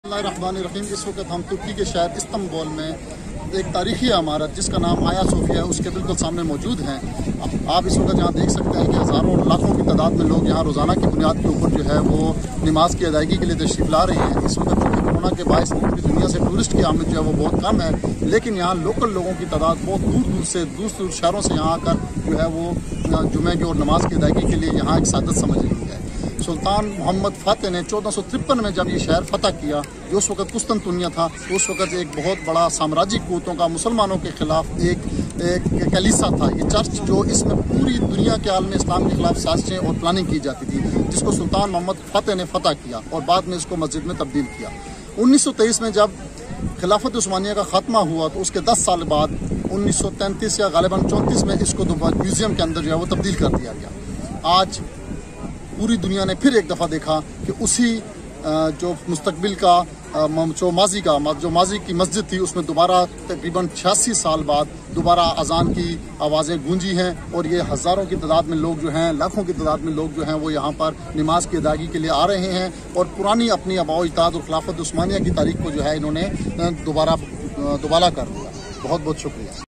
बिस्मिल्लाहिर्रहमानिर्रहीम। इस वक्त हम तुर्की के शहर इस्तांबुल में एक तारीखी इमारत जिसका नाम आया सोफिया है उसके बिल्कुल सामने मौजूद हैं। आप इस वक्त यहाँ देख सकते हैं कि हज़ारों और लाखों की तादाद में लोग यहाँ रोज़ाना की बुनियाद के ऊपर जो है वो नमाज की अदायगी के लिए तशरीफ़ ला रहे हैं। इस वक्त कोरोना के बायस पूरी दुनिया से टूरिस्ट की आमद जो है वो बहुत कम है, लेकिन यहाँ लोकल लोगों की तादाद बहुत दूर दूर शहरों से यहाँ आकर जो है वो जुमे की और नमाज की अदायगी के लिए यहाँ एक सादत समझ रही है। सुल्तान मोहम्मद फ़ातिह ने 1453 में जब ये शहर फतह किया, जो उस वक्त कुस्तुनतुनिया था, तो उस वक्त एक बहुत बड़ा साम्राज्यिक क़ुव्वतों का मुसलमानों के ख़िलाफ़ एक कलीसा था। ये चर्च जो इसमें पूरी दुनिया के आलम इस्लाम के ख़िलाफ़ साजिशें और प्लानिंग की जाती थी, जिसको सुल्तान मोहम्मद फ़ातिह ने फतह किया और बाद में इसको मस्जिद में तब्दील किया। 1923 में जब खिलाफत उस्मानिया का ख़त्मा हुआ तो उसके 10 साल बाद 1933 या गालिबन 34 में इसको म्यूज़ियम के अंदर जो है वो तब्दील कर दिया गया। आज पूरी दुनिया ने फिर एक दफ़ा देखा कि उसी जो मुस्तकबिल का जो माजी की मस्जिद थी उसमें दोबारा तकरीबन 86 साल बाद दोबारा अजान की आवाज़ें गूंजी हैं और ये हज़ारों की तादाद में लोग जो हैं, लाखों की तादाद में लोग जो हैं वो यहाँ पर नमाज की अदायगी के लिए आ रहे हैं और पुरानी अपनी आबा इत्तेहाद और खिलाफत उस्मानिया की तारीख को जो है इन्होंने दोबारा कर दिया। बहुत बहुत शुक्रिया।